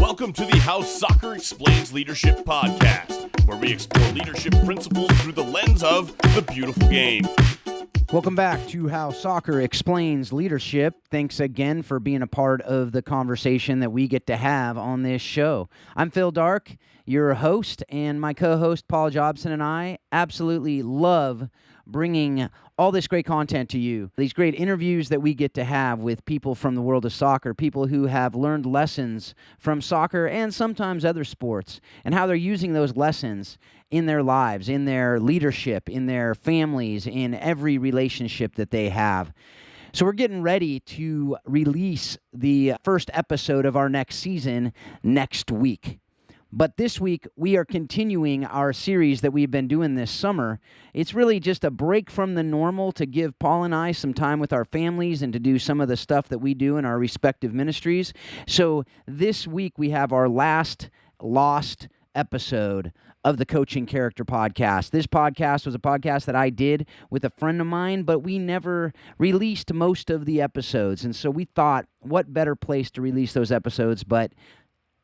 Welcome to the How Soccer Explains Leadership podcast, where we explore leadership principles through the lens of the beautiful game. Welcome back to How Soccer Explains Leadership. Thanks again for being a part of the conversation that we get to have on this show. I'm Phil Dark, your host, and my co-host Paul Jobson and I absolutely love bringing all this great content to you. These great interviews that we get to have with people from the world of soccer, people who have learned lessons from soccer and sometimes other sports, and how they're using those lessons in their lives, in their leadership, in their families, in every relationship that they have. So we're getting ready to release the first episode of our next season next week. But this week, we are continuing our series that we've been doing this summer. It's really just a break from the normal to give Paul and I some time with our families and to do some of the stuff that we do in our respective ministries. So this week, we have our last lost episode of the Coaching Character podcast. This podcast was a podcast that I did with a friend of mine, but we never released most of the episodes. And so we thought, what better place to release those episodes but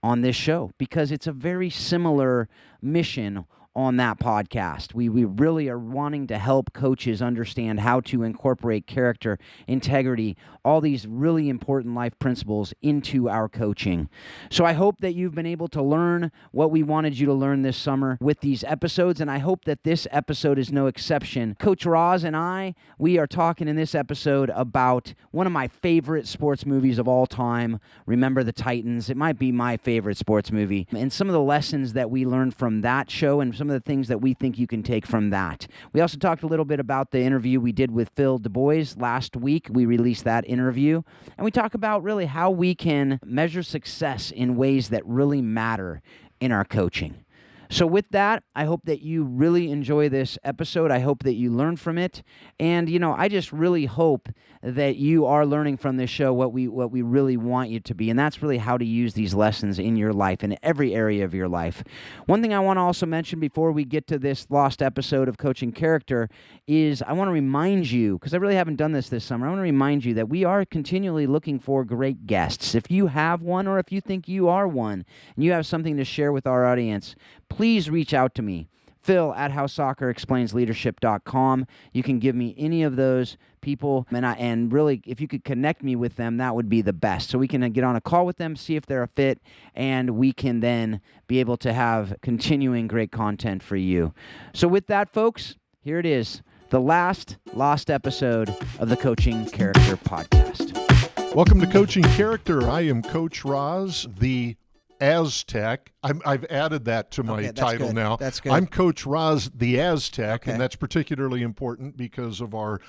on this show, because it's a very similar mission on that podcast. We really are wanting to help coaches understand how to incorporate character, integrity, all these really important life principles into our coaching. So I hope that you've been able to learn what we wanted you to learn this summer with these episodes, and I hope that this episode is no exception. Coach Roz and I, we are talking in this episode about one of my favorite sports movies of all time, Remember the Titans. It might be my favorite sports movie, and some of the lessons that we learned from that show and some of the things that we think you can take from that. We also talked a little bit about the interview we did with Phil Dubois last week. We released that interview, and we talk about really how we can measure success in ways that really matter in our coaching. So with that, I hope that you really enjoy this episode. I hope that you learn from it. And, I just really hope that you are learning from this show what we really want you to be. And that's really how to use these lessons in your life, in every area of your life. One thing I want to also mention before we get to this lost episode of Coaching Character is I want to remind you, because I really haven't done this summer, I want to remind you that we are continually looking for great guests. If you have one, or if you think you are one, and you have something to share with our audience, please reach out to me, Phil at HowSoccerExplainsLeadership.com. You can give me any of those people, and really, if you could connect me with them, that would be the best. So we can get on a call with them, see if they're a fit, and we can then be able to have continuing great content for you. So with that, folks, here it is, the last lost episode of the Coaching Character podcast. Welcome to Coaching Character. I am Coach Roz, the Aztec. I've added that to my title good. now. That's good. I'm Coach Roz, the Aztec, Okay. and that's particularly important because of our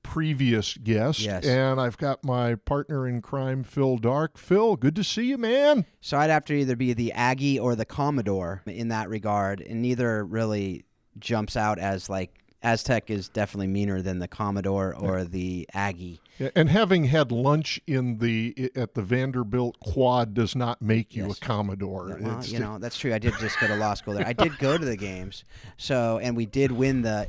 previous guest. Yes. And I've got my partner in crime, Phil Dark. Phil, good to see you, man. So I'd have to either be the Aggie or the Commodore in that regard, and neither really jumps out as like Aztec is definitely meaner than the Commodore or the Aggie. Yeah, and having had lunch at the Vanderbilt Quad does not make you a Commodore. Well, that's true. I did just go to law school there. I did go to the games, and we did win the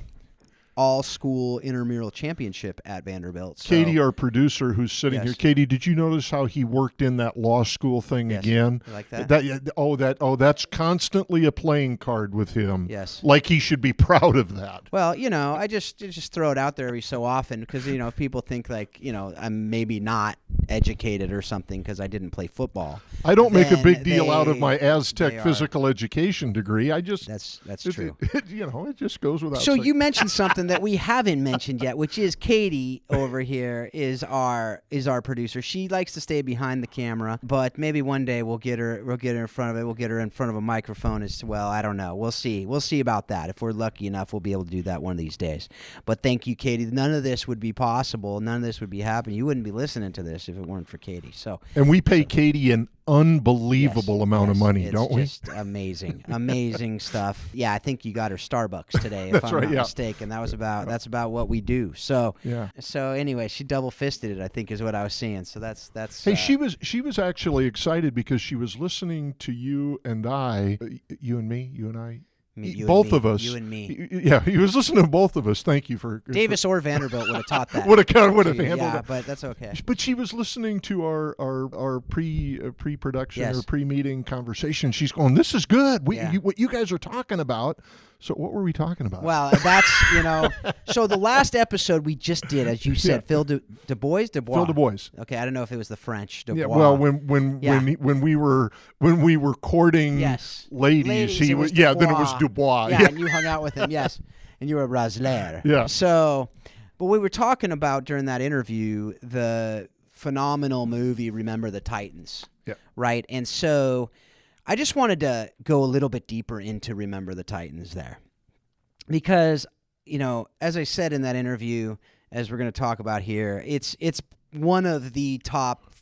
all-school intramural championship at Vanderbilt. So. Katie, our producer, who's sitting Yes. here. Katie, did you notice how he worked in that law school thing Yes. again? You like that? That's constantly a playing card with him. Yes. Like he should be proud of that. Well, I just throw it out there every so often because, if people think like, I'm maybe not educated or something because I didn't play football. I don't make a then big deal out of my they Aztec are. physical education degree. I just That's true. It just goes without So saying. you mentioned something that we haven't mentioned yet, which is Katie over here is our producer. She likes to stay behind the camera, but maybe one day we'll get her in front of it. We'll get her in front of a microphone as well. I don't know. We'll see. We'll see about that. If we're lucky enough, we'll be able to do that one of these days. But thank you, Katie. None of this would be possible. None of this would be happening. You wouldn't be listening to this if it weren't for Katie. And we pay Katie an unbelievable amount of money, don't we? It's just amazing stuff. Yeah, I think you got her Starbucks today, if I'm not mistaken. That's about what we do. So yeah. So anyway, she double fisted it, I think, is what I was seeing. So that's. Hey, she was actually excited because she was listening to you and I, you and me, you and I. both of us. You and me. Yeah, he was listening to both of us. Thank you for Davis or Vanderbilt would have taught that. would have handled yeah, that. but that's okay. But she was listening to our pre-production Yes. or pre-meeting conversation. She's going, "This is good. What you guys are talking about." So what were we talking about? Well, that's So the last episode we just did, as you said, Phil Dubois. Phil Dubois. Okay, I don't know if it was the French Dubois. Yeah, well, when we were courting ladies, he was then it was Dubois. Yeah, and you hung out with him, yes, and you were Rosler. Yeah. So, but we were talking about during that interview the phenomenal movie Remember the Titans. Yeah. Right, and so I just wanted to go a little bit deeper into Remember the Titans there, because as I said in that interview, as we're going to talk about here, it's one of the top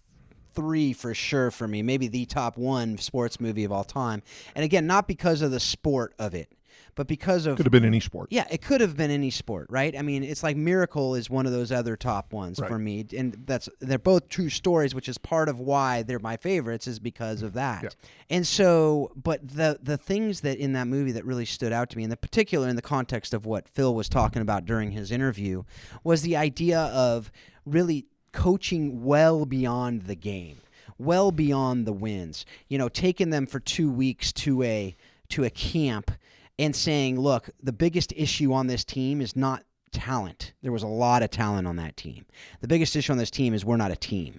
3 for sure for me, maybe the top 1 sports movie of all time. And again, not because of the sport of it, but because of... Could have been any sport. Yeah, it could have been any sport, right? I mean, it's like Miracle is one of those other top ones for me, and they're both true stories, which is part of why they're my favorites, is because of that. Yeah. And so, but the things that in that movie that really stood out to me, in the particular in the context of what Phil was talking about during his interview, was the idea of really coaching well beyond the game, well beyond the wins. Taking them for 2 weeks to a camp and saying, look, the biggest issue on this team is not talent. There was a lot of talent on that team. The biggest issue on this team is we're not a team.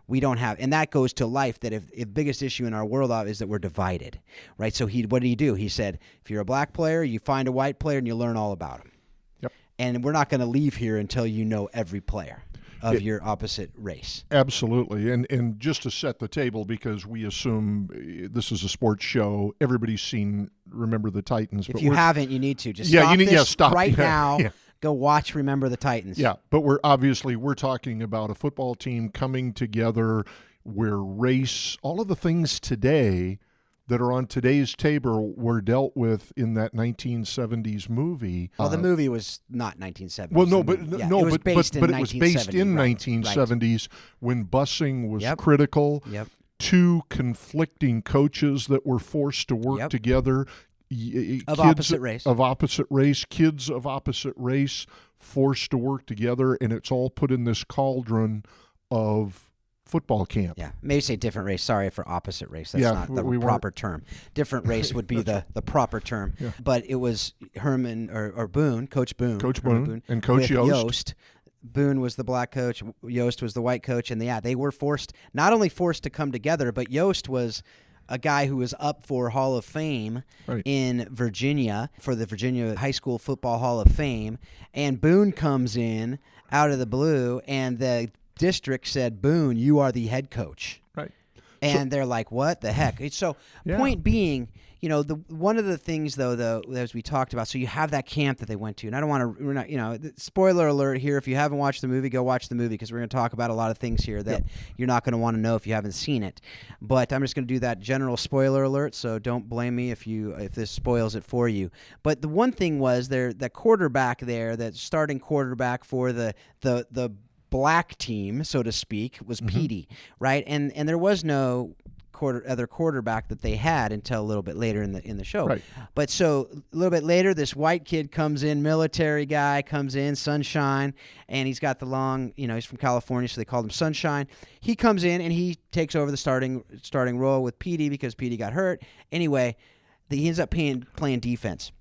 We don't have, and that goes to life, that if biggest issue in our world is that we're divided, right? So what did he do? He said, if you're a black player, you find a white player and you learn all about him. Yep. And we're not going to leave here until you know every player of your opposite race. Absolutely. And just to set the table, because we assume this is a sports show, everybody's seen Remember the Titans. If you haven't, you need to. Just stop this stop right now. Yeah. Go watch Remember the Titans. Yeah, but we're talking about a football team coming together where race, all of the things today that are on today's table were dealt with in that 1970s movie. Well, the movie was not 1970s. Well, no, but it was based in 1970s when busing was critical. Yep. 2 conflicting coaches that were forced to work together. Of opposite race, kids of opposite race forced to work together, and it's all put in this cauldron of football camp. Yeah, maybe say different race. Sorry for opposite race. That's not the proper term. Different race would be the proper term. Yeah. But it was Herman or Boone, Coach Boone. Coach Boone and Coach Yost. Boone was the black coach. Yost was the white coach. And they were not only forced to come together, but Yost was a guy who was up for Hall of Fame in Virginia, for the Virginia High School Football Hall of Fame. And Boone comes in out of the blue, and the district said, Boone, you are the head coach. Right. And they're like, what the heck? So point being, one of the things though, as we talked about, so you have that camp that they went to, and I don't want to, spoiler alert here. If you haven't watched the movie, go watch the movie, because we're going to talk about a lot of things here that you're not going to want to know if you haven't seen it. But I'm just going to do that general spoiler alert, so don't blame me if this spoils it for you. But the one thing was that quarterback there, that starting quarterback for the black team, so to speak, was Petey, right? And there was no other quarterback that they had until a little bit later in the show. Right. But so a little bit later, this white kid comes in, military guy comes in, Sunshine, and he's got the long, he's from California, so they called him Sunshine. He comes in and he takes over the starting role with Petey because Petey got hurt. Anyway, he ends up playing defense.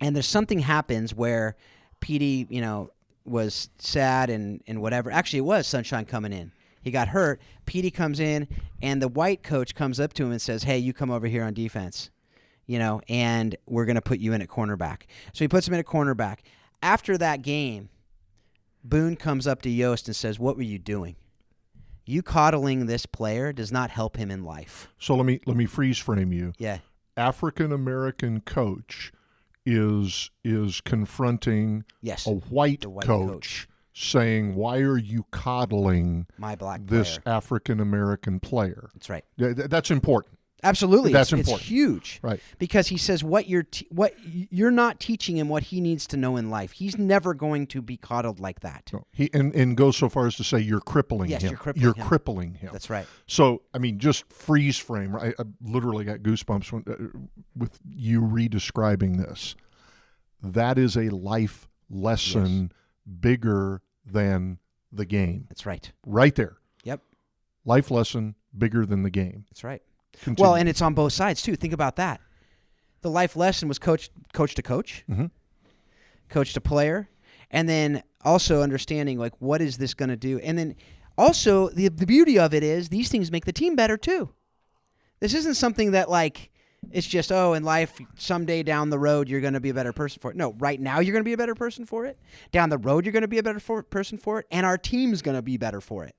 And there's something happens where Petey, was sad and whatever. Actually, it was Sunshine coming in. He got hurt. Petey comes in, and the white coach comes up to him and says, hey, you come over here on defense, and we're going to put you in at cornerback. So he puts him in at cornerback. After that game, Boone comes up to Yost and says, what were you doing? You coddling this player does not help him in life. So let me freeze frame you. Yeah. African-American coach is confronting a white coach saying, why are you coddling my black this player. African-American player? That's right. That's important. Absolutely. That's it's important. huge. Right. Because he says what you're not teaching him what he needs to know in life. He's never going to be coddled like that. No, he and goes so far as to say you're crippling Yes, him. you're crippling him. him. That's right. So, I mean, just freeze frame. I literally got goosebumps with you redescribing this. That is a life lesson bigger than the game. That's right. Right there. Yep. Life lesson bigger than the game. That's right. Continue. Well, and it's on both sides, too. Think about that. The life lesson was coach to coach, coach to player, and then also understanding, like, what is this going to do? And then also the beauty of it is these things make the team better, too. This isn't something that, like, it's just, in life, someday down the road, you're going to be a better person for it. No, right now, you're going to be a better person for it. Down the road, you're going to be a better person for it. And our team's going to be better for it.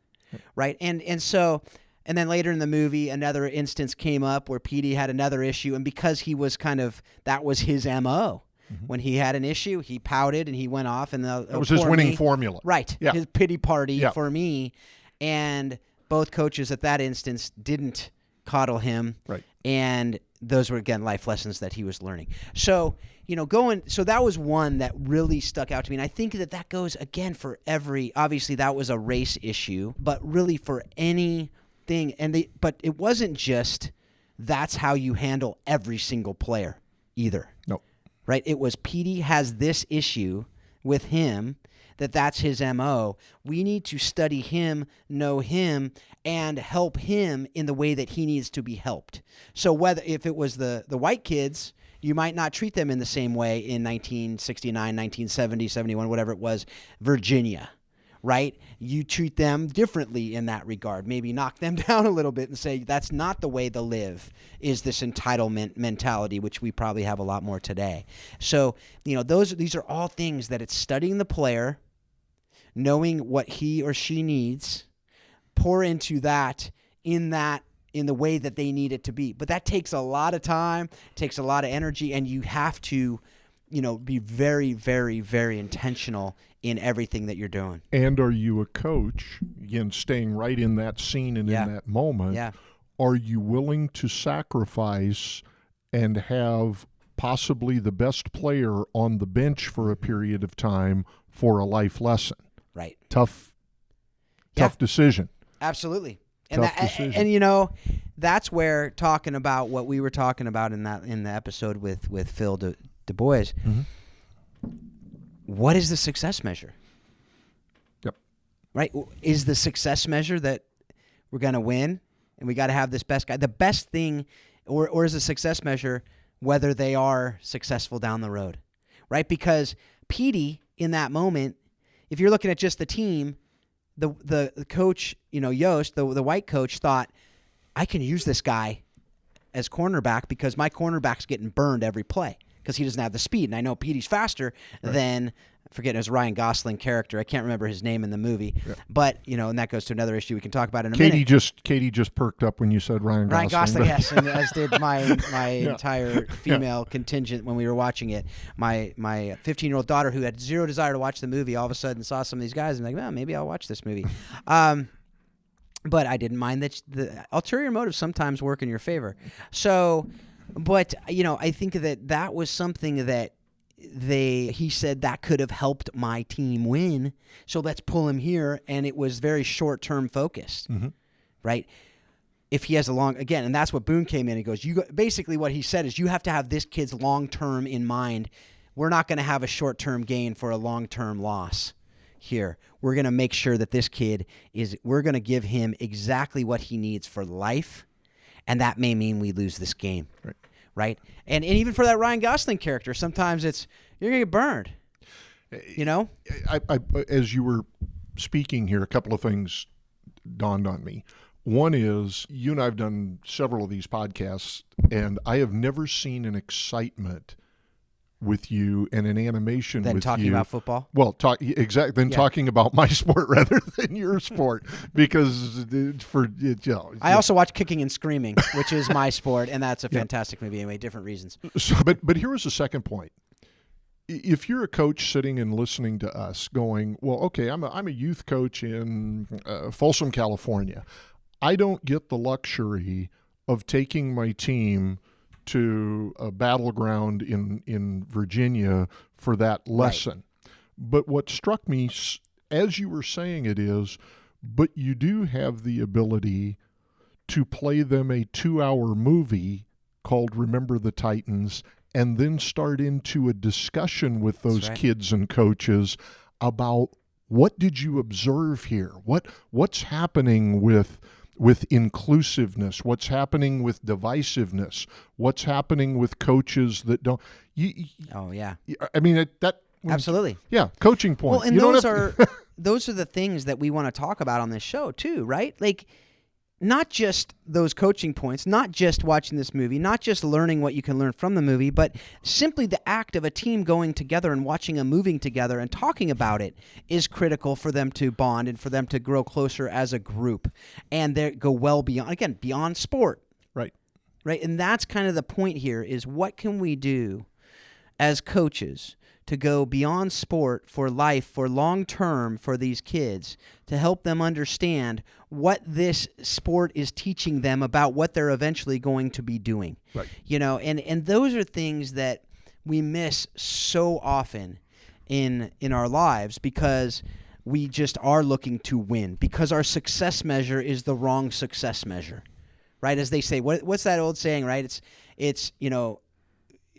Right? And so, and then later in the movie, another instance came up where Petey had another issue. And because he was that was his MO. When he had an issue, he pouted and he went off. And that was his winning formula. Right. Yeah. His pity party Yeah. for me. And both coaches at that instance didn't coddle him. Right. And those were, again, life lessons that he was learning. So, so that was one that really stuck out to me. And I think that goes, again, for obviously that was a race issue, but really for anything. But it wasn't just that's how you handle every single player either. No. Right? It was Petey has this issue with him, that's his MO. We need to study him, know him, and help him in the way that he needs to be helped. So if it was the white kids, you might not treat them in the same way in 1969, 1970, 71, whatever it was, Virginia, right? You treat them differently in that regard. Maybe knock them down a little bit and say, that's not the way to live, is this entitlement mentality, which we probably have a lot more today. So, these are all things that it's studying the player, knowing what he or she needs, pour into that in the way that they need it to be. But that takes a lot of time, takes a lot of energy, and you have to, be very, very, very intentional in everything that you're doing. And are you a coach, again, staying right in that scene and in that moment, are you willing to sacrifice and have possibly the best player on the bench for a period of time for a life lesson? Right. Tough decision. Absolutely. Tough decision. And that's where talking about what we were talking about in the episode with Phil Dubois. What is the success measure? Yep. Right? Is the success measure that we're going to win and we got to have this best guy? The best thing, or is the success measure whether they are successful down the road? Right? Because Petey, in that moment, if you're looking at just the team, the coach, Yost, the white coach, thought, I can use this guy as cornerback because my cornerback's getting burned every play because he doesn't have the speed. And I know Petey's faster than, I forget, it was Ryan Gosling character. I can't remember his name in the movie. Yeah. But, and that goes to another issue we can talk about in a minute. Katie just perked up when you said Ryan Gosling. Ryan Gosling, yes, and as did my entire female contingent when we were watching it. My 15-year-old daughter, who had zero desire to watch the movie, all of a sudden saw some of these guys and like, well, maybe I'll watch this movie. But I didn't mind that the ulterior motives sometimes work in your favor. So, but, I think that was something that he said that could have helped my team win. So let's pull him here. And it was very short-term focused, right? If he has again, and that's what Boone came in and goes, basically what he said is you have to have this kid's long-term in mind. We're not going to have a short-term gain for a long-term loss here. We're going to make sure that this kid we're going to give him exactly what he needs for life. And that may mean we lose this game. Right? And even for that Ryan Gosling character, sometimes you're going to get burned. I as you were speaking here, a couple of things dawned on me. One is, you and I have done several of these podcasts, and I have never seen an excitement with you and an animation with you. Than talking about football? Well, talking about my sport rather than your sport, because I also watch Kicking and Screaming, which is my sport, and that's a fantastic movie anyway, different reasons. So, but here was the second point. If you're a coach sitting and listening to us going, well, okay, I'm a youth coach in Folsom, California. I don't get the luxury of taking my team to a battleground in Virginia for that lesson. Right. But what struck me as you were saying it is, but you do have the ability to play them a 2-hour movie called Remember the Titans and then start into a discussion with those kids and coaches about what did you observe here? What's happening with inclusiveness? What's happening with divisiveness? What's happening with coaches that don't? Oh yeah. I mean absolutely. Yeah, coaching point. Well, and those are the things that we want to talk about on this show too, right? Like, not just those coaching points, not just watching this movie, not just learning what you can learn from the movie, but simply the act of a team going together and watching a movie together and talking about it is critical for them to bond and for them to grow closer as a group and they go well beyond sport. Right. Right. And that's kind of the point here is what can we do as coaches to go beyond sport for life, for long term for these kids, to help them understand what this sport is teaching them about what they're eventually going to be doing. Right. And those are things that we miss so often in our lives because we just are looking to win, because our success measure is the wrong success measure. Right? As they say, what's that old saying, right? It's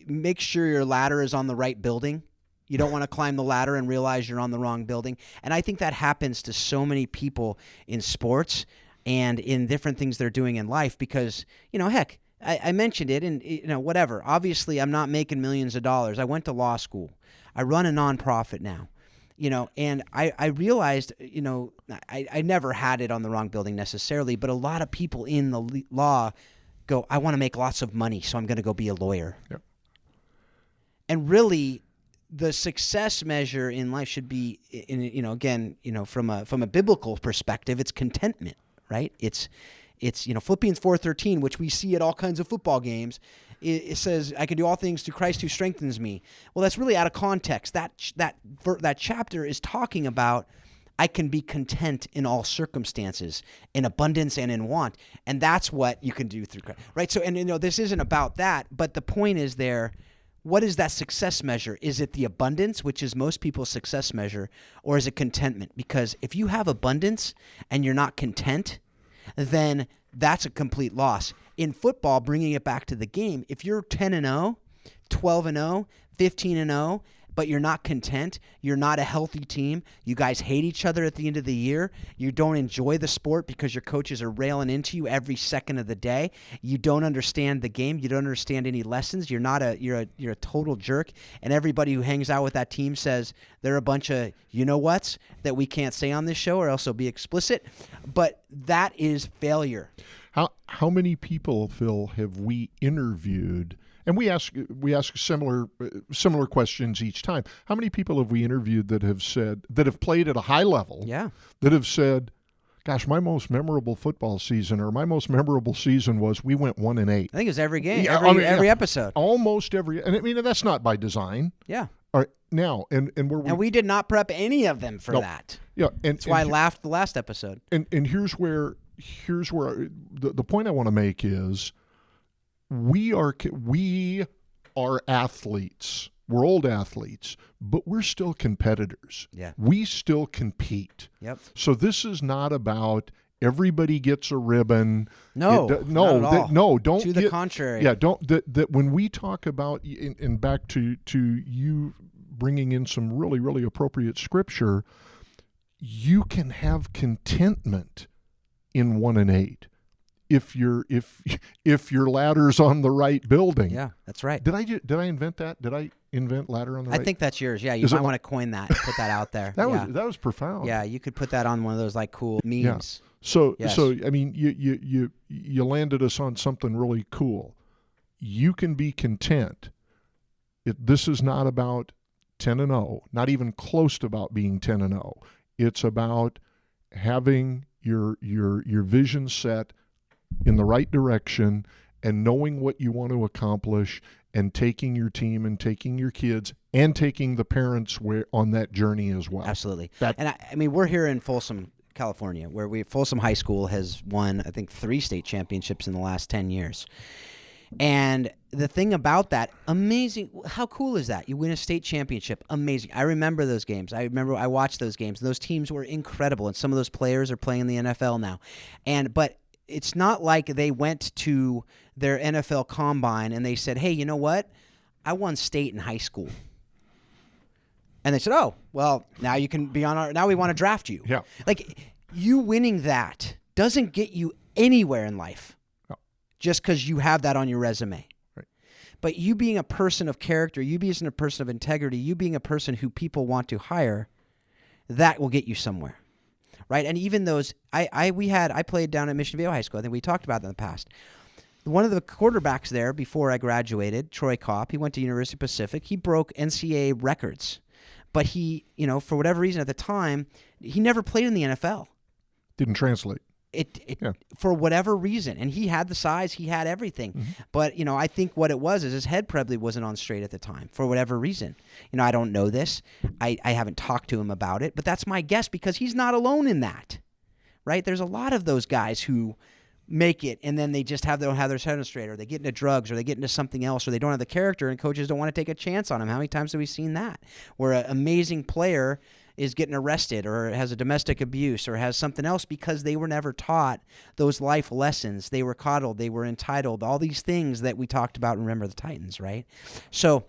make sure your ladder is on the right building. You don't want to climb the ladder and realize you're on the wrong building. And I think that happens to so many people in sports and in different things they're doing in life because, heck, I mentioned it and, whatever. Obviously, I'm not making millions of dollars. I went to law school. I run a nonprofit now, and I realized, I never had it on the wrong building necessarily, but a lot of people in the law go, I want to make lots of money, so I'm going to go be a lawyer. Yep. And really, the success measure in life should be, from a biblical perspective, it's contentment, right? It's Philippians 4:13, which we see at all kinds of football games. It says, "I can do all things through Christ who strengthens me." Well, that's really out of context. That chapter is talking about I can be content in all circumstances, in abundance and in want, and that's what you can do through Christ, right? So, and this isn't about that, but the point is there. What is that success measure? Is it the abundance, which is most people's success measure, or is it contentment? Because if you have abundance and you're not content, then that's a complete loss. In football, bringing it back to the game, if you're 10-0, 12-0, 15-0, but you're not content, you're not a healthy team, you guys hate each other at the end of the year, you don't enjoy the sport because your coaches are railing into you every second of the day, you don't understand the game, you don't understand any lessons, you're a total jerk, and everybody who hangs out with that team says they're a bunch of you-know-whats that we can't say on this show or else it'll be explicit, but that is failure. How many people, Phil, have we interviewed? And we ask similar questions each time. How many people have we interviewed that have played at a high level? Yeah. That have said, "Gosh, my most memorable football season, or my most memorable season was we went 1-8." I think it's every game, every episode, almost every. And I mean that's not by design. Yeah. All right, now and we did not prep any of them for that. Yeah, and that's why I laughed the last episode. And here's where the point I want to make is. We are athletes. We're old athletes, but we're still competitors. Yeah. We still compete. Yep. So this is not about everybody gets a ribbon. No, not at all. Don't. To the contrary. Yeah, don't. That when we talk about, and back to you bringing in some really, really appropriate scripture, you can have contentment in 1-8. If your ladder's on the right building. Yeah, that's right. Did I invent that? Did I invent ladder on the right? I think that's yours. Yeah, you might want to coin that, put that out there. That was profound. Yeah, you could put that on one of those like cool memes. Yeah. So I mean you landed us on something really cool. You can be content. This is not about 10-0, not even close to about being 10-0. It's about having your vision set in the right direction and knowing what you want to accomplish and taking your team and taking your kids and taking the parents on that journey as well. Absolutely. And I mean, we're here in Folsom, California, where Folsom High School has won, I think, 3 state championships in the last 10 years. And the thing about that, amazing, how cool is that? You win a state championship, amazing. I remember those games. I watched those games. Those teams were incredible, and some of those players are playing in the NFL now. But it's not like they went to their NFL combine and they said, hey, you know what? I won state in high school. And they said, oh, well, now you can be now we want to draft you. Yeah. Like, you winning that doesn't get you anywhere in life. Just because you have that on your resume. Right. But you being a person of character, you being a person of integrity, you being a person who people want to hire, that will get you somewhere. Right? And even those, I played down at Mission Viejo High School. I think we talked about that in the past. One of the quarterbacks there before I graduated, Troy Kopp, he went to University of Pacific. He broke NCAA records. But he, for whatever reason at the time, he never played in the NFL. Didn't translate. For whatever reason, and he had the size, he had everything, but I think what it was is his head probably wasn't on straight at the time for whatever reason. I don't know this. I haven't talked to him about it, but that's my guess because he's not alone in that, right? There's a lot of those guys who make it and then they just don't have their head on straight, or they get into drugs, or they get into something else, or they don't have the character, and coaches don't want to take a chance on him. How many times have we seen that where an amazing player is getting arrested or has a domestic abuse or has something else because they were never taught those life lessons? They were coddled, they were entitled, all these things that we talked about in Remember the Titans, right? So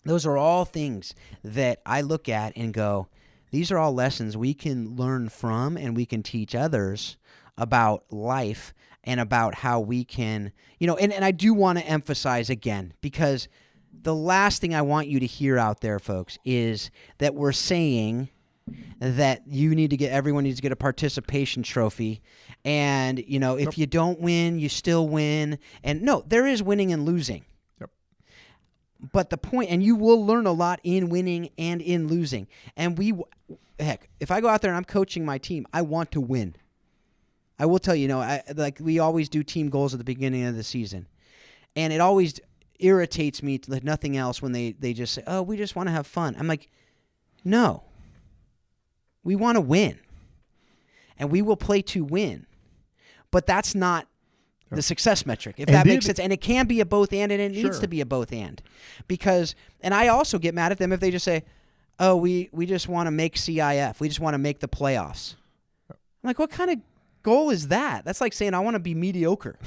those are all things that I look at and go, these are all lessons we can learn from and we can teach others about life and about how we can, and I do want to emphasize again, because the last thing I want you to hear out there, folks, is that we're saying that everyone needs to get a participation trophy. And, if you don't win, you still win. And no, there is winning and losing. Yep. But the point, and you will learn a lot in winning and in losing. And if I go out there and I'm coaching my team, I want to win. I will tell you, we always do team goals at the beginning of the season. And it always irritates me like nothing else when they just say, oh, we just want to have fun. I'm like, no. We want to win. And we will play to win. But that's not the success metric, if that makes sense. And it can be a both and it needs to be a both and. And I also get mad at them if they just say, oh, we just want to make CIF. We just want to make the playoffs. I'm like, what kind of goal is that? That's like saying I want to be mediocre.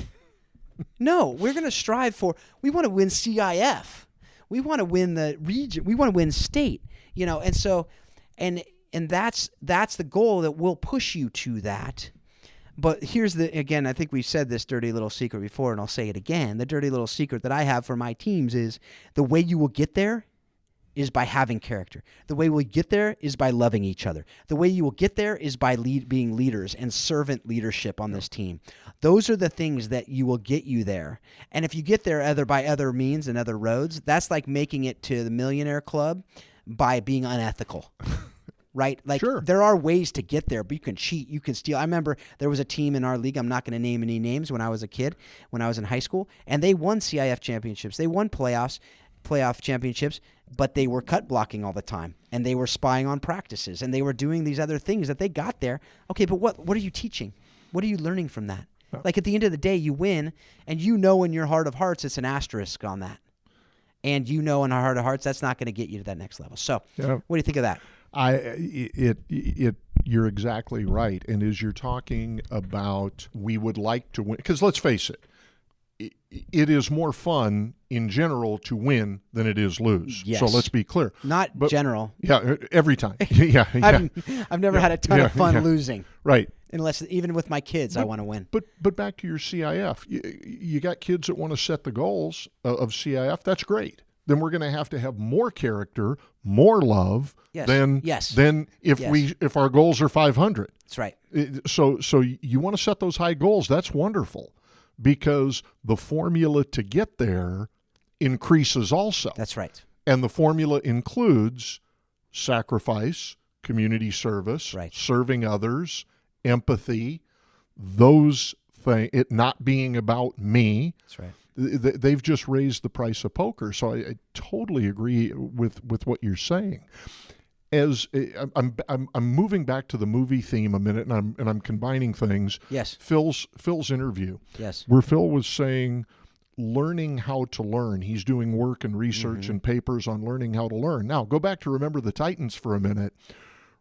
No, we're going to strive we want to win CIF. We want to win the region. We want to win state, and so, and that's the goal that will push you to that. But here's again, I think we've said this dirty little secret before, and I'll say it again. The dirty little secret that I have for my teams is the way you will get there is by having character. The way we'll get there is by loving each other. The way you will get there is by being leaders and servant leadership on this team. Those are the things that you will get you there. And if you get there either by other means and other roads, that's like making it to the Millionaire Club by being unethical. Right? Like, There are ways to get there, but you can cheat, you can steal. I remember there was a team in our league, I'm not going to name any names, when I was a kid, when I was in high school, and they won CIF championships. They won playoff championships, but they were cut blocking all the time, and they were spying on practices, and they were doing these other things that they got there. Okay, but what are you teaching? What are you learning from that? Like, at the end of the day, you win, and in your heart of hearts, it's an asterisk on that. And in our heart of hearts, that's not going to get you to that next level. So what do you think of that? You're exactly right. And as you're talking about, we would like to win, because let's face it, it is more fun in general to win than it is lose. Yes. So let's be clear. Not general. Yeah, every time. Yeah. I've never had a ton of fun losing. Right. Unless, even with my kids, I want to win. But back to your CIF. You got kids that want to set the goals of CIF. That's great. Then we're going to have more character, more love than if our goals are 500. That's right. So you want to set those high goals. That's wonderful, because the formula to get there increases also. That's right. And the formula includes sacrifice, community service, serving others, empathy, those things, it not being about me. That's right. They've just raised the price of poker. So I totally agree with what you're saying. as I'm moving back to the movie theme a minute, and I'm combining things. Yes. Phil's interview. Yes. Where Phil was saying, learning how to learn. He's doing work and research and papers on learning how to learn. Now, go back to Remember the Titans for a minute.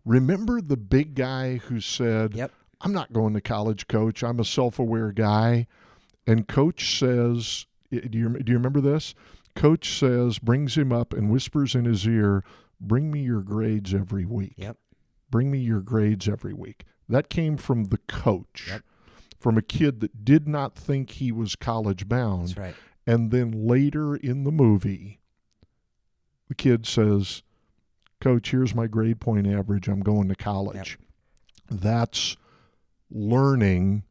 Remember the big guy who said, Yep. I'm not going to college, Coach. I'm a self-aware guy. And Coach says, do you remember this? Coach says, brings him up and whispers in his ear, bring me your grades every week. Yep. Bring me your grades every week. That came from the coach. Yep. From a kid that did not think he was college bound. That's right. And then later in the movie, the kid says, Coach, here's my grade point average. I'm going to college. Yep. That's learning.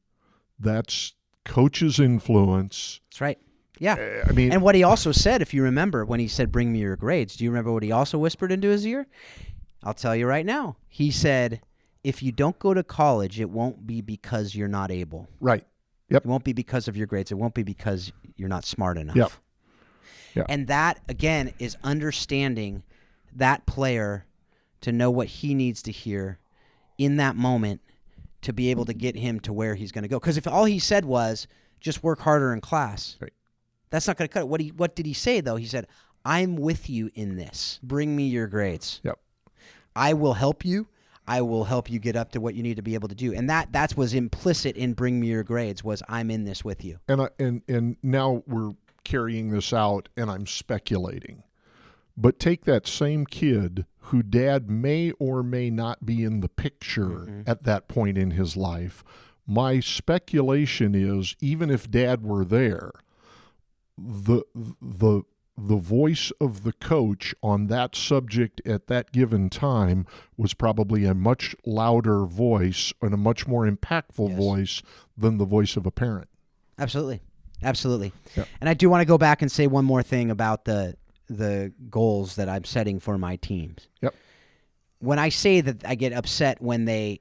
That's coach's influence. That's right. Yeah. I mean, and what he also said, if you remember, when he said, bring me your grades, do you remember what he also whispered into his ear? I'll tell you right now. He said, if you don't go to college, it won't be because you're not able. Right. Yep. It won't be because of your grades. It won't be because you're not smart enough. Yep. Yep. And that, again, is understanding that player to know what he needs to hear in that moment to be able to get him to where he's going to go. Because if all he said was, just work harder in class, right, that's not going to cut it. What did he say, though? He said, I'm with you in this. Bring me your grades. Yep. I will help you. I will help you get up to what you need to be able to do. And that was implicit in bring me your grades, was I'm in this with you. And now we're carrying this out, and I'm speculating. But take that same kid who dad may or may not be in the picture at that point in his life. My speculation is, even if dad were there, the voice of the coach on that subject at that given time was probably a much louder voice and a much more impactful voice than the voice of a parent. Absolutely. Absolutely. Yep. And I do want to go back and say one more thing about the goals that I'm setting for my teams. Yep. When I say that I get upset when they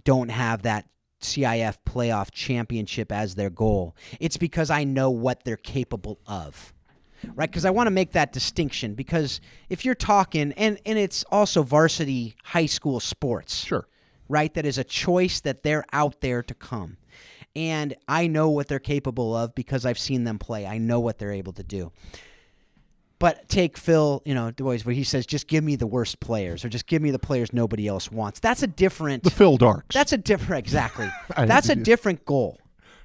don't have that CIF playoff championship as their goal, it's because I know what they're capable of, right? Because I want to make that distinction, because if you're talking, and it's also varsity high school sports, sure, right? That is a choice that they're out there to come. And I know what they're capable of because I've seen them play. I know what they're able to do. But take Phil, Dubois, where he says, just give me the worst players, or just give me the players nobody else wants. That's a different... The Phil Darks. That's a different... Exactly. That's a different goal.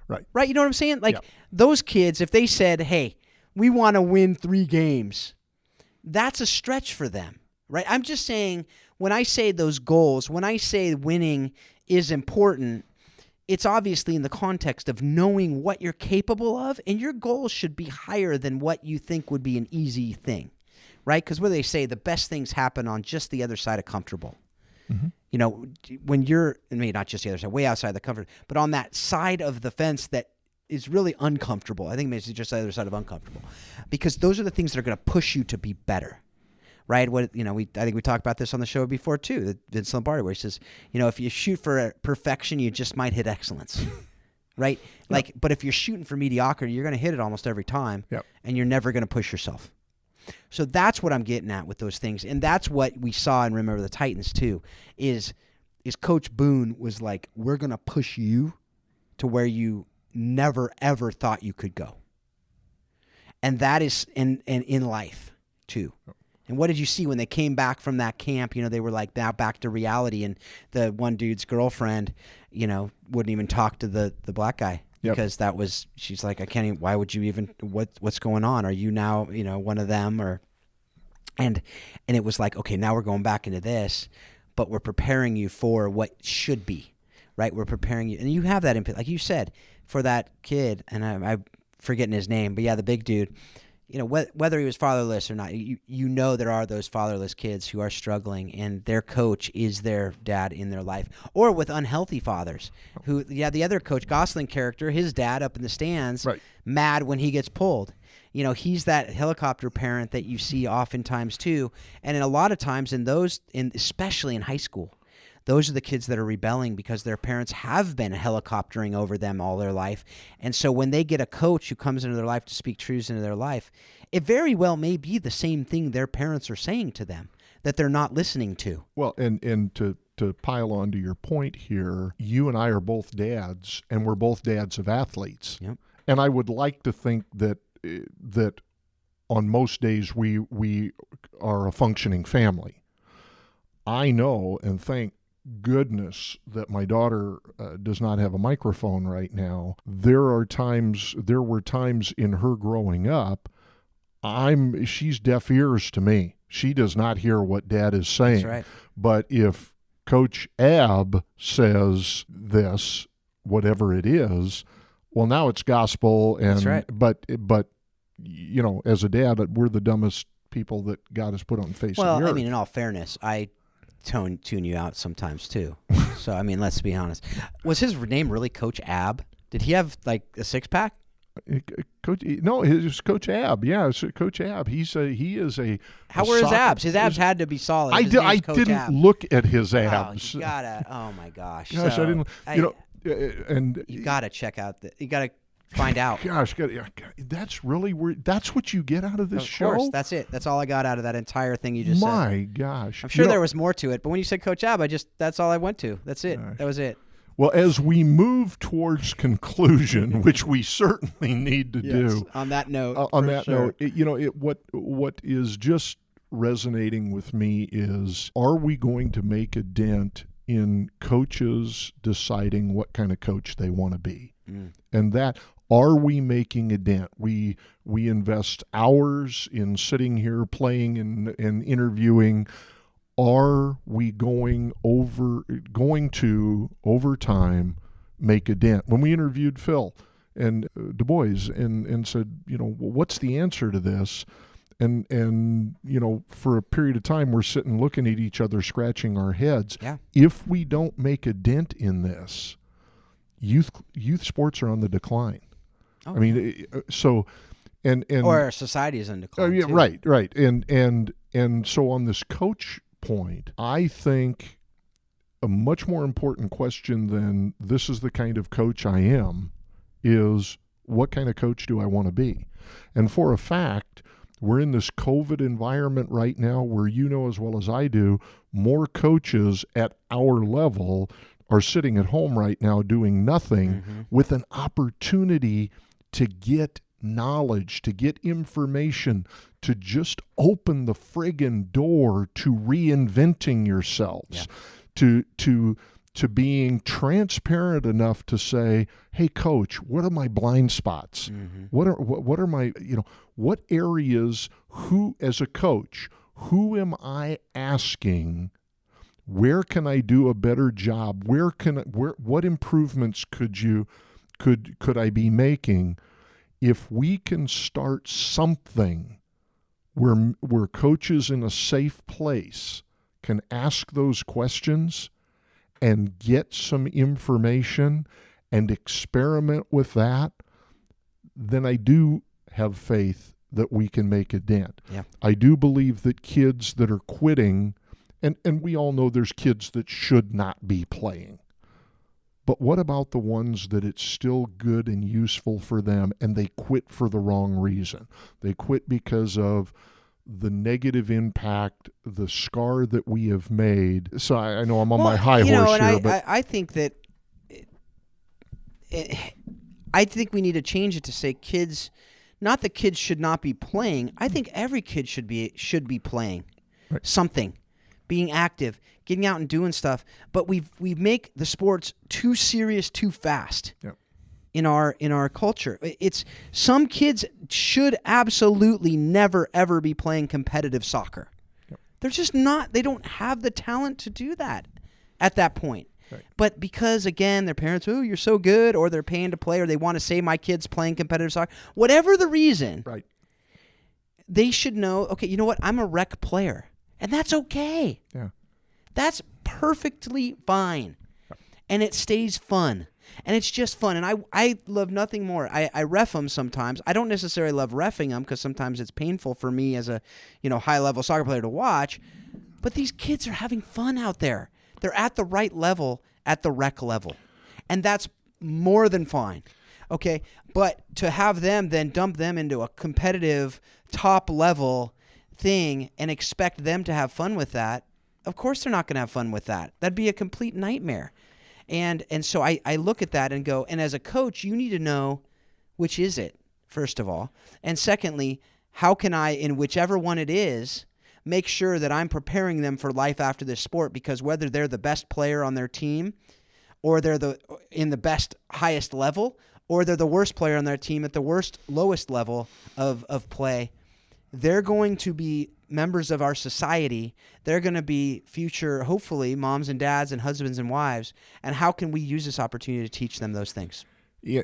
Right. Right? You know what I'm saying? Like, those kids, if they said, hey, we want to win 3 games, that's a stretch for them. Right? I'm just saying, when I say those goals, when I say winning is important, it's obviously in the context of knowing what you're capable of, and your goals should be higher than what you think would be an easy thing, right? Because what they say, the best things happen on just the other side of comfortable. Mm-hmm. When you're, maybe not just the other side, way outside the comfort, but on that side of the fence that is really uncomfortable. I think maybe it's just the other side of uncomfortable, because those are the things that are going to push you to be better. Right? I think we talked about this on the show before too, Vince Lombardi, where he says, if you shoot for perfection, you just might hit excellence. Right? Like, but if you're shooting for mediocrity, you're going to hit it almost every time, and you're never going to push yourself. So that's what I'm getting at with those things. And that's what we saw in Remember the Titans too, is Coach Boone was like, we're going to push you to where you never, ever thought you could go. And that is in life too. And what did you see when they came back from that camp? They were like now back to reality, and the one dude's girlfriend, wouldn't even talk to the black guy because she's like, I can't even, why would you even, what's going on? Are you now, one of them? And it was like, okay, now we're going back into this, but we're preparing you for what should be, right? We're preparing you. And you have that input, like you said, for that kid, and I'm forgetting his name, but the big dude. Whether he was fatherless or not, there are those fatherless kids who are struggling, and their coach is their dad in their life. Or with unhealthy fathers who, the other coach, Gosling character, his dad up in the stands, mad when he gets pulled. He's that helicopter parent that you see oftentimes too. And in a lot of times especially in high school, those are the kids that are rebelling because their parents have been helicoptering over them all their life. And so when they get a coach who comes into their life to speak truths into their life, it very well may be the same thing their parents are saying to them. that they're not listening to. Well, and to pile on to your point here, you and I are both dads, and we're both dads of athletes. Yep. And I would like to think that on most days we are a functioning family. I know, and thank goodness that my daughter does not have a microphone right now. There were times in her growing up, she's deaf ears to me. She does not hear what Dad is saying. That's right. But if Coach Ab says this, whatever it is, well, now it's gospel. And That's right. But as a dad, we're the dumbest people that God has put on the face of the earth. Well, I mean, in all fairness, I tune you out sometimes too. So, I mean, let's be honest. Was his name really Coach Ab? Did he have like a six-pack? Coach, no, it's Coach Ab. Yeah, it's Coach Ab. He is a. How were his abs? His abs had to be solid. I didn't Ab. look at his abs. Oh, you gotta. Oh my gosh. Gosh, so, I didn't. And you gotta check out. You gotta find out. Gosh, that's really weird. That's what you get out of this show. Of course, that's it. That's all I got out of that entire thing you just said. My gosh, I'm sure there was more to it, but when you said Coach Ab, that's all I went to. That's it. Gosh. That was it. Well, as we move towards conclusion, which we certainly need to do. On that note, what is just resonating with me is: are we going to make a dent in coaches deciding what kind of coach they want to be? And that, are we making a dent? We invest hours in sitting here playing and interviewing. Are we going to over time make a dent? When we interviewed Phil and Dubois and said, what's the answer to this? And for a period of time, we're sitting looking at each other, scratching our heads. Yeah. If we don't make a dent in this, youth sports are on the decline. Oh, I mean, so and or our society is in decline. Yeah, too. right. And so on this coach point, I think a much more important question than this is the kind of coach I am is, what kind of coach do I want to be? And for a fact, we're in this COVID environment right now where, as well as I do, more coaches at our level are sitting at home right now doing nothing with an opportunity to get knowledge, to get information, to just open the friggin' door to reinventing yourselves, to being transparent enough to say, hey, coach, what are my blind spots? What are my, what areas, as a coach, who am I asking, where can I do a better job? What improvements could I be making? If we can start something where coaches in a safe place can ask those questions and get some information and experiment with that, then I do have faith that we can make a dent. Yeah. I do believe that kids that are quitting, and we all know there's kids that should not be playing. But what about the ones that it's still good and useful for them and they quit for the wrong reason? They quit because of the negative impact, the scar that we have made. So I know I'm on my high horse here. But I think that I think we need to change it to say kids, not that kids should not be playing. I think every kid should be playing something, being active, getting out and doing stuff. But we make the sports too serious too fast. Yep. In our culture, it's some kids should absolutely never ever be playing competitive soccer. Yep. They're just not. They don't have the talent to do that at that point. Right. But because again, their parents, oh, you're so good, or they're paying to play, or they want to say my kid's playing competitive soccer, whatever the reason, right, they should know. Okay, you know what? I'm a rec player, and that's okay. Yeah, that's perfectly fine, and it stays fun. And it's just fun. And I love nothing more. I ref them sometimes. I don't necessarily love reffing them because sometimes it's painful for me as a high-level soccer player to watch. But these kids are having fun out there. They're at the right level, at the rec level. And that's more than fine. Okay? But to have them then dump them into a competitive top level thing and expect them to have fun with that, of course they're not going to have fun with that. That'd be a complete nightmare. And so I look at that and go, and as a coach, you need to know which is it, first of all. And secondly, how can I, in whichever one it is, make sure that I'm preparing them for life after this sport? Because whether they're the best player on their team or they're in the best, highest level, or they're the worst player on their team at the worst, lowest level of play, they're going to be members of our society. They're going to be future, hopefully, moms and dads and husbands and wives. And how can we use this opportunity to teach them those things? Yeah,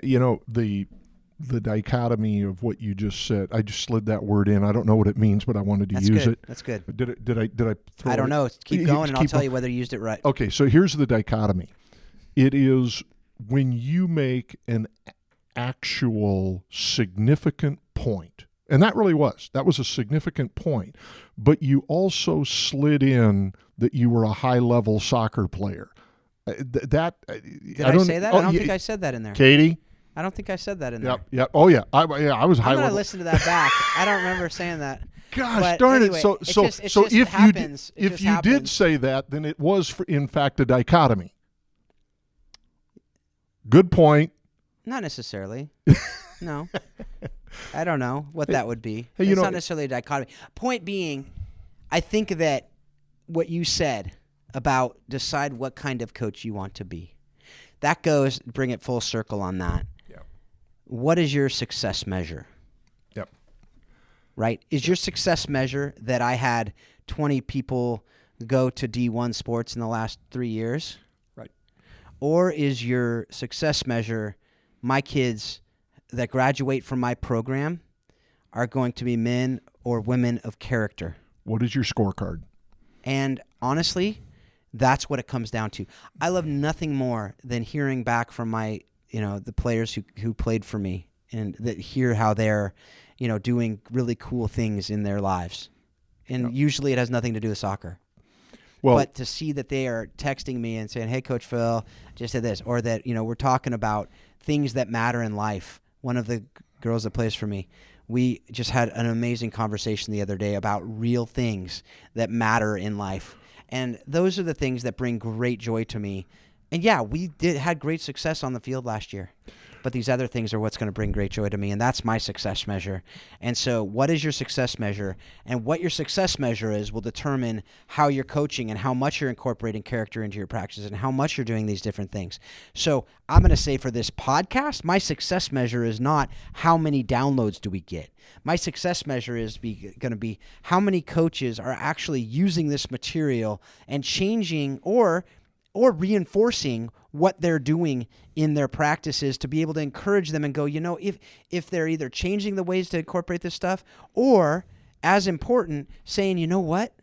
the dichotomy of what you just said, I just slid that word in. I don't know what it means, but I wanted to use it. That's good. Did I throw I don't it? know. Keep going, and I'll tell you whether you used it right. Okay, so here's the dichotomy. It is when you make an actual significant point, and that was a significant point, but you also slid in that you were a high-level soccer player. Did I say that? I don't think I said that in there. Katie? I don't think I said that in there. Yep. Oh, yeah. I was high I'm level. going to listen to that back. I don't remember saying that. Gosh but darn anyway, it. So if you did say that, then it was, in fact, a dichotomy. Good point. Not necessarily. No. I don't know what that would be. Hey, it's not necessarily a dichotomy. Point being, I think that what you said about decide what kind of coach you want to be, that goes, bring it full circle on that. Yeah. What is your success measure? Yep. Right? Is your success measure that I had 20 people go to D1 sports in the last 3 years? Right. Or is your success measure my kids that graduate from my program are going to be men or women of character? What is your scorecard? And honestly, that's what it comes down to. I love nothing more than hearing back from my, the players who played for me and that hear how they're, doing really cool things in their lives. And usually it has nothing to do with soccer. Well, but to see that they are texting me and saying, "Hey, Coach Phil, just did this," or that, we're talking about things that matter in life. One of the girls that plays for me, we just had an amazing conversation the other day about real things that matter in life. And those are the things that bring great joy to me. And yeah, we had great success on the field last year. But these other things are what's going to bring great joy to me, and that's my success measure. And so what is your success measure? And what your success measure is will determine how you're coaching and how much you're incorporating character into your practices and how much you're doing these different things. So I'm going to say for this podcast, my success measure is not how many downloads do we get. My success measure is going to be how many coaches are actually using this material and changing or reinforcing what they're doing in their practices to be able to encourage them and go, if they're either changing the ways to incorporate this stuff or, as important, saying, you know what,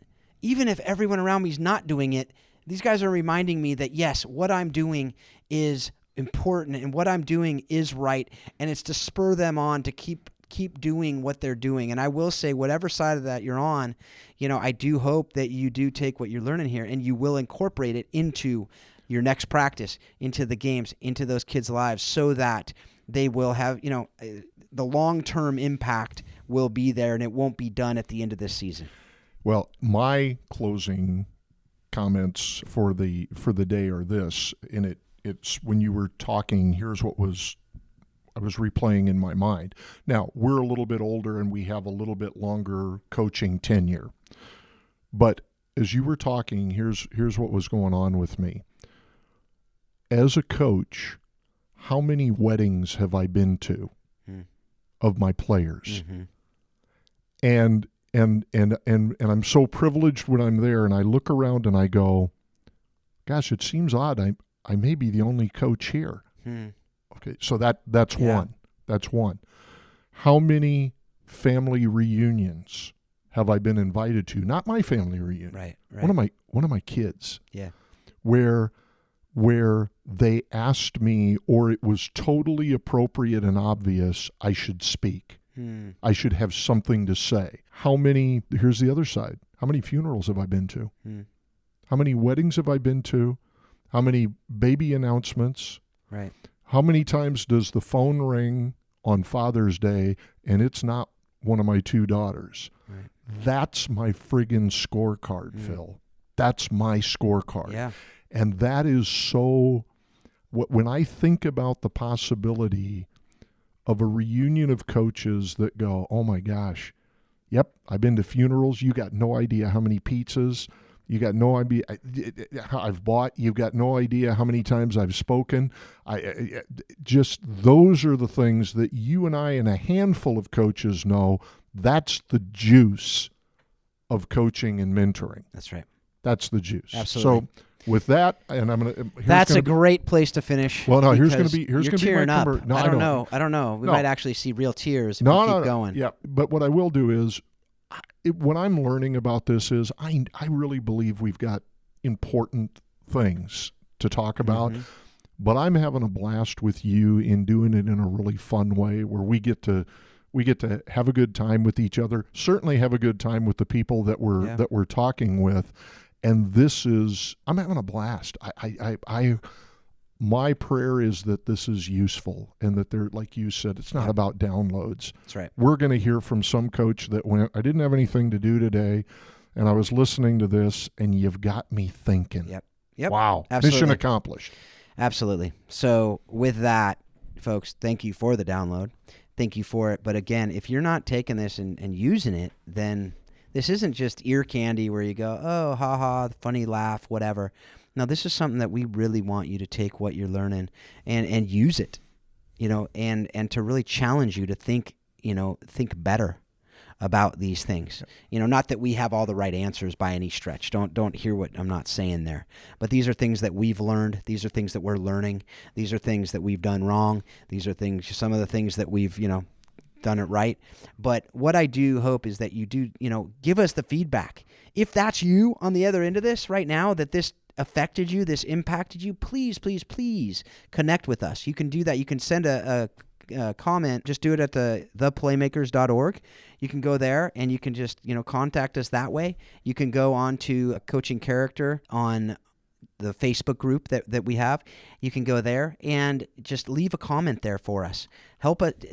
even if everyone around me is not doing it, these guys are reminding me that, yes, what I'm doing is important and what I'm doing is right, and it's to spur them on to keep doing what they're doing. And I will say, whatever side of that you're on, I do hope that you do take what you're learning here and you will incorporate it into your next practice, into the games, into those kids' lives, so that they will have, the long-term impact will be there and it won't be done at the end of this season. Well, my closing comments for the day are this, and it's when you were talking, here's what I was replaying in my mind. Now, we're a little bit older and we have a little bit longer coaching tenure. But as you were talking, here's what was going on with me. As a coach, how many weddings have I been to of my players? Mm-hmm. And I'm so privileged when I'm there and I look around and I go, gosh, it seems odd. I may be the only coach here. Okay, so that's one. That's one. How many family reunions have I been invited to? Not my family reunion. Right. One of my kids. Yeah. Where they asked me, or it was totally appropriate and obvious, I should speak. I should have something to say. Here's the other side. How many funerals have I been to? How many weddings have I been to? How many baby announcements? Right. How many times does the phone ring on Father's Day and it's not one of my two daughters? Right. That's my friggin' scorecard, Phil. That's my scorecard. Yeah. And that is so, when I think about the possibility of a reunion of coaches that go, oh my gosh, yep, I've been to funerals. You got no idea how many pizzas. You got no idea I've bought. You've got no idea how many times I've spoken. Just those are the things that you and I and a handful of coaches know. That's the juice of coaching and mentoring. That's right. That's the juice. Absolutely. So with that, and I'm gonna. That's a great place to finish. Well, no, here's because gonna be you're tearing my up. No, I don't know. We might actually see real tears if we keep going. Yeah, but what I will do is, what I'm learning about this is I really believe we've got important things to talk about, but I'm having a blast with you in doing it in a really fun way where we get to have a good time with each other. Certainly have a good time with the people that we're talking with. And this is, I'm having a blast. My prayer is that this is useful and that they're, like you said, it's not about downloads. That's right. We're going to hear from some coach that went, I didn't have anything to do today, and I was listening to this, and you've got me thinking. Yep. Wow. Absolutely. Mission accomplished. Absolutely. So with that, folks, thank you for the download. Thank you for it. But again, if you're not taking this and using it, then this isn't just ear candy where you go, oh, ha ha, funny laugh, whatever. No, this is something that we really want you to take what you're learning and use it, and to really challenge you to think better about these things. Not that we have all the right answers by any stretch. Don't hear what I'm not saying there. But these are things that we've learned. These are things that we're learning. These are things that we've done wrong. These are some of the things that we've, done it right. But what I do hope is that you do, give us the feedback. If that's you on the other end of this right now, that this affected you, this impacted you, please, please, please connect with us. You can do that. You can send a comment. Just do it at theplaymakers.org. You can go there and you can just, contact us that way. You can go on to Coaching Character on the Facebook group that we have. You can go there and just leave a comment there for us.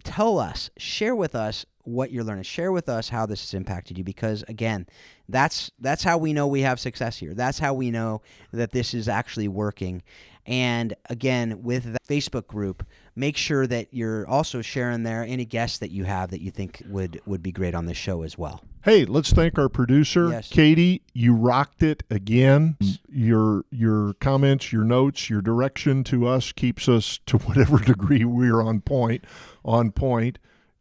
Tell us, share with us what you're learning. Share with us how this has impacted you, because again, that's how we know we have success here. That's how we know that this is actually working. And again, with the Facebook group, make sure that you're also sharing there any guests that you have that you think would be great on this show as well. Hey, let's thank our producer, Yes. Katie. You rocked it again. Your comments, your notes, your direction to us keeps us, to whatever degree we're on point.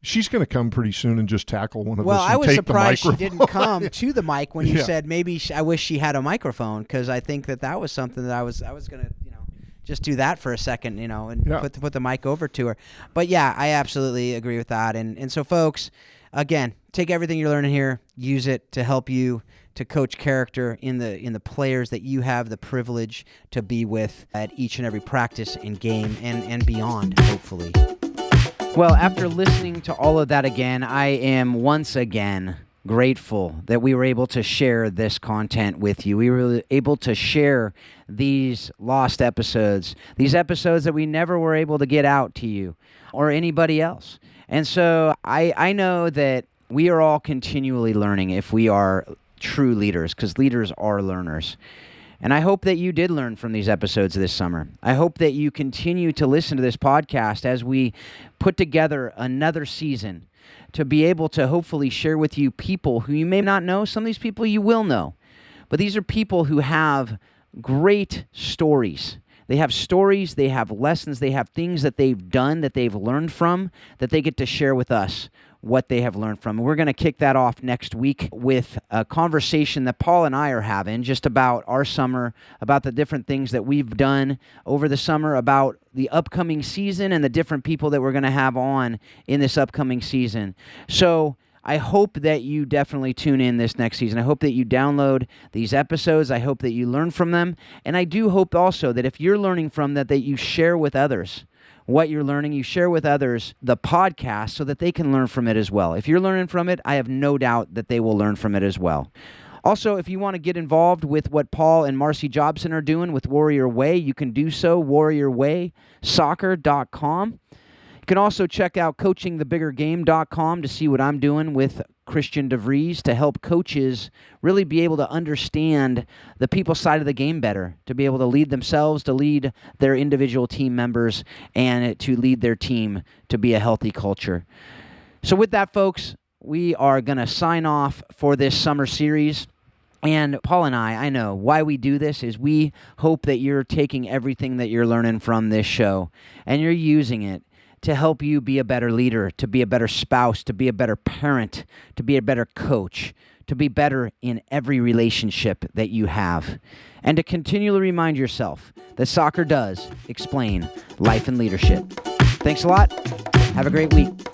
She's going to come pretty soon and just tackle one of us and I was take surprised the she didn't come to the mic when you Yeah. said maybe I wish she had a microphone, because I think that was something that I was going to just do that for a second, and put the mic over to her. But yeah, I absolutely agree with that. And so folks, again, take everything you're learning here, use it to help you to coach character in the players that you have the privilege to be with at each and every practice and game and beyond, hopefully. Well, after listening to all of that again, I am once again grateful that we were able to share this content with you. We were able to share these lost episodes, these episodes that we never were able to get out to you or anybody else. And so I know that we are all continually learning if we are true leaders, because leaders are learners. And I hope that you did learn from these episodes this summer. I hope that you continue to listen to this podcast as we put together another season to be able to hopefully share with you people who you may not know. Some of these people you will know. But these are people who have great stories. They have stories, they have lessons, they have things that they've done, that they've learned from, that they get to share with us what they have learned from. And we're going to kick that off next week with a conversation that Paul and I are having just about our summer, about the different things that we've done over the summer, about the upcoming season and the different people that we're going to have on in this upcoming season. So I hope that you definitely tune in this next season. I hope that you download these episodes. I hope that you learn from them. And I do hope also that if you're learning from that you share with others what you're learning. You share with others the podcast so that they can learn from it as well. If you're learning from it, I have no doubt that they will learn from it as well. Also, if you want to get involved with what Paul and Marcy Jobson are doing with Warrior Way, you can do so, warriorwaysoccer.com. You can also check out coachingthebiggergame.com to see what I'm doing with Christian DeVries to help coaches really be able to understand the people side of the game better, to be able to lead themselves, to lead their individual team members, and to lead their team to be a healthy culture. So with that, folks, we are going to sign off for this summer series. And Paul and I know why we do this is we hope that you're taking everything that you're learning from this show and you're using it to help you be a better leader, to be a better spouse, to be a better parent, to be a better coach, to be better in every relationship that you have, and to continually remind yourself that soccer does explain life and leadership. Thanks a lot. Have a great week.